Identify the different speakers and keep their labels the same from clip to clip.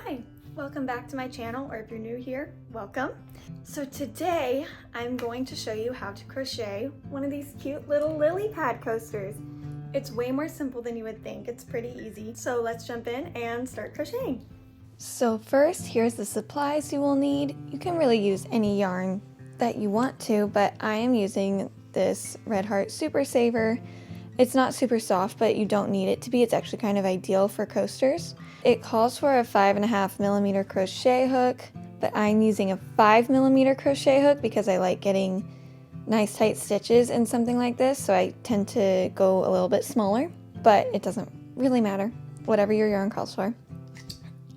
Speaker 1: Hi, welcome back to my channel, or if you're new here, welcome. So today I'm going to show you how to crochet one of these cute little lily pad coasters. It's way more simple than you would think. It's pretty easy. So let's jump in and start crocheting. So first, here's the supplies you will need. You can really use any yarn that you want to, but I am using this Red Heart Super Saver. It's not super soft, but you don't need it to be. It's actually kind of ideal for coasters. It calls for a 5.5mm crochet hook, but I'm using a 5mm crochet hook because I like getting nice tight stitches in something like this, so I tend to go a little bit smaller, but it doesn't really matter, whatever your yarn calls for.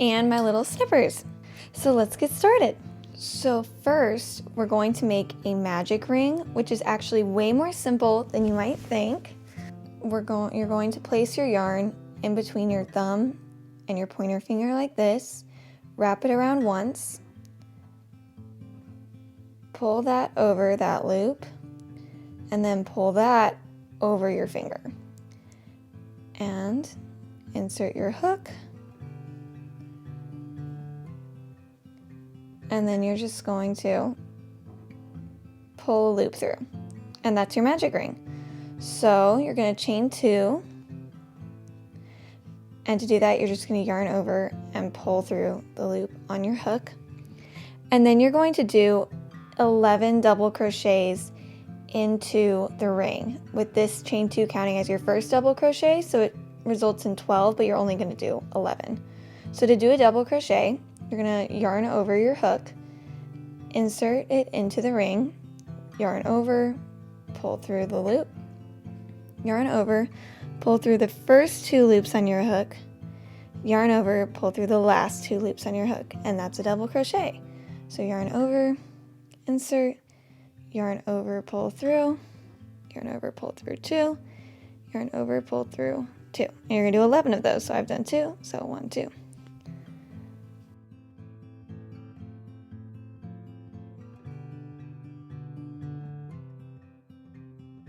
Speaker 1: And my little snippers. So let's get started. So first, we're going to make a magic ring, which is actually way more simple than you might think. You're going to place your yarn in between your thumb and your pointer finger like this, wrap it around once, pull that over that loop, and then pull that over your finger. And insert your hook, and then you're just going to pull a loop through, and that's your magic ring. So you're going to chain 2, and to do that you're just going to yarn over and pull through the loop on your hook, and then you're going to do 11 double crochets into the ring, with this chain 2 counting as your first double crochet, so it results in 12, but you're only going to do 11. So to do a double crochet, you're going to yarn over your hook, insert it into the ring, yarn over, pull through the loop, yarn over, pull through the first 2 loops on your hook, yarn over, pull through the last 2 loops on your hook, and that's a double crochet. So yarn over, insert, yarn over, pull through, yarn over, pull through 2, yarn over, pull through 2. And you're going to do 11 of those. So I've done 2, so 1, 2.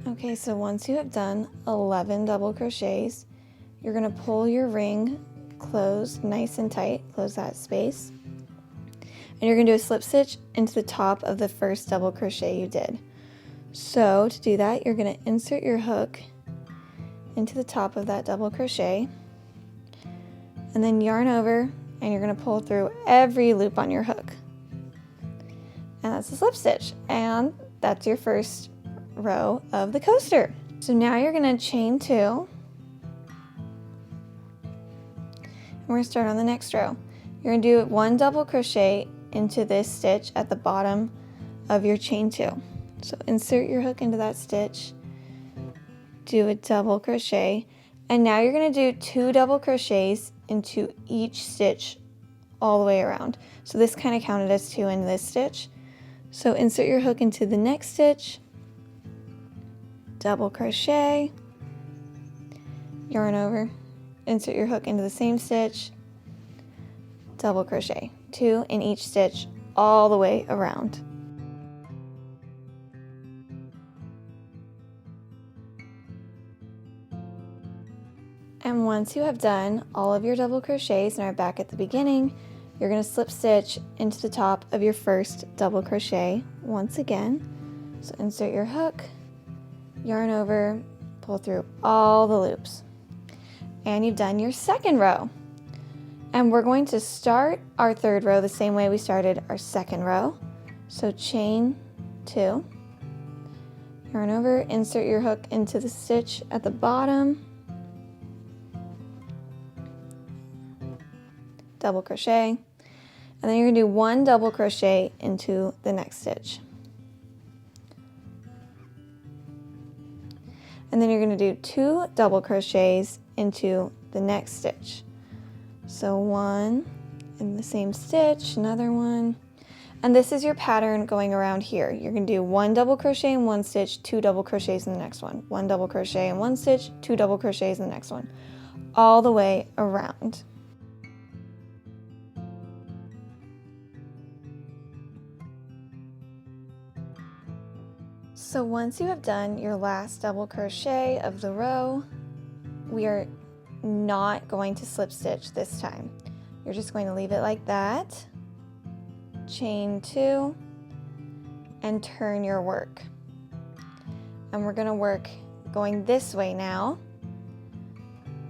Speaker 1: Okay, so once you have done 11 double crochets, you're going to pull your ring closed nice and tight, close that space, and you're going to do a slip stitch into the top of the first double crochet you did. So to do that, you're going to insert your hook into the top of that double crochet, and then yarn over, and you're going to pull through every loop on your hook, and that's a slip stitch, and that's your first row of the coaster. So now you're going to chain 2, and we're going to start on the next row. You're going to do 1 double crochet into this stitch at the bottom of your chain 2. So insert your hook into that stitch, do a double crochet, and now you're going to do 2 double crochets into each stitch all the way around. So this kind of counted as 2 in this stitch. So insert your hook into the next stitch, double crochet, yarn over, insert your hook into the same stitch, double crochet, 2 in each stitch all the way around. And once you have done all of your double crochets and are back at the beginning, you're going to slip stitch into the top of your first double crochet once again. So insert your hook, yarn over, pull through all the loops, and you've done your second row. And we're going to start our third row the same way we started our second row. So chain 2, yarn over, insert your hook into the stitch at the bottom, double crochet, and then you're going to do 1 double crochet into the next stitch. And then you're going to do 2 double crochets into the next stitch. So 1 in the same stitch, another 1, and this is your pattern going around here. You're going to do 1 double crochet in one stitch, 2 double crochets in the next one, 1 double crochet in one stitch, 2 double crochets in the next one, all the way around. So once you have done your last double crochet of the row, we are not going to slip stitch this time. You're just going to leave it like that, chain 2, and turn your work. And we're going to work going this way now,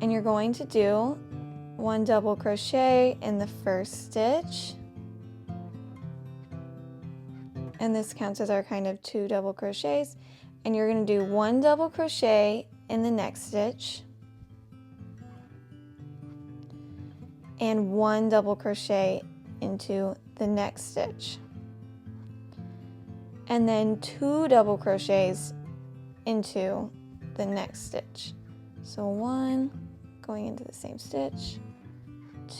Speaker 1: and you're going to do 1 double crochet in the first stitch, and this counts as our kind of 2 double crochets, and you're going to do 1 double crochet in the next stitch and 1 double crochet into the next stitch, and then 2 double crochets into the next stitch. So 1 going into the same stitch,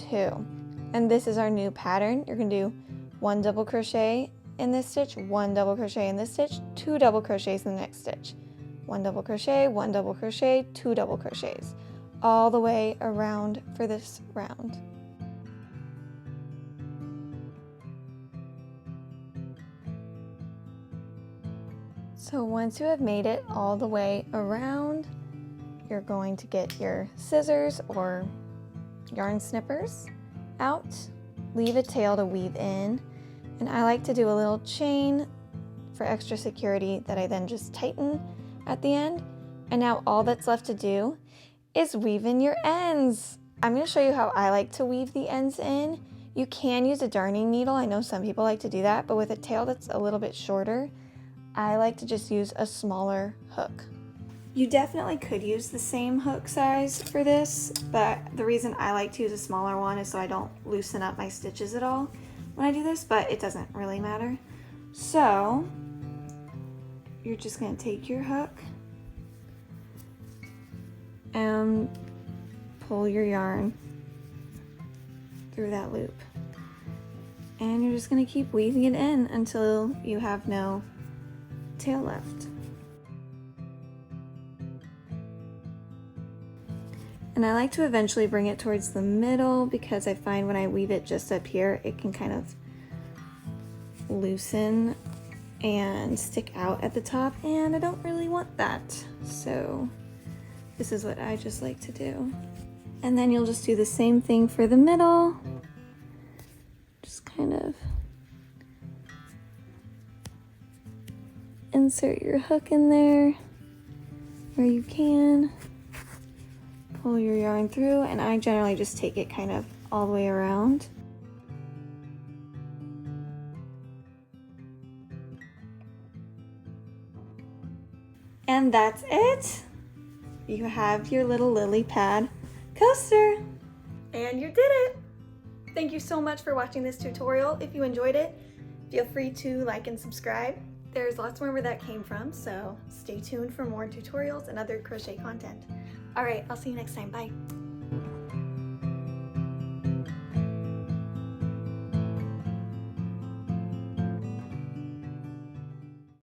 Speaker 1: 2, and this is our new pattern. You're going to do 1 double crochet in this stitch, 1 double crochet in this stitch, 2 double crochets in the next stitch, 1 double crochet, 1 double crochet, 2 double crochets, all the way around for this round. So once you have made it all the way around, you're going to get your scissors or yarn snippers out, leave a tail to weave in, and I like to do a little chain for extra security that I then just tighten at the end. And now all that's left to do is weave in your ends. I'm going to show you how I like to weave the ends in. You can use a darning needle. I know some people like to do that, but with a tail that's a little bit shorter, I like to just use a smaller hook. You definitely could use the same hook size for this, but the reason I like to use a smaller one is so I don't loosen up my stitches at all when I do this, but it doesn't really matter. So you're just going to take your hook and pull your yarn through that loop, and you're just going to keep weaving it in until you have no tail left. And I like to eventually bring it towards the middle because I find when I weave it just up here, it can kind of loosen and stick out at the top, and I don't really want that. So this is what I just like to do. And then you'll just do the same thing for the middle. Just kind of insert your hook in there where you can. Pull your yarn through, and I generally just take it kind of all the way around. And that's it. You have your little lily pad coaster. And you did it. Thank you so much for watching this tutorial. If you enjoyed it, feel free to like and subscribe. There's lots more where that came from, so stay tuned for more tutorials and other crochet content. All right, I'll see you next time. Bye.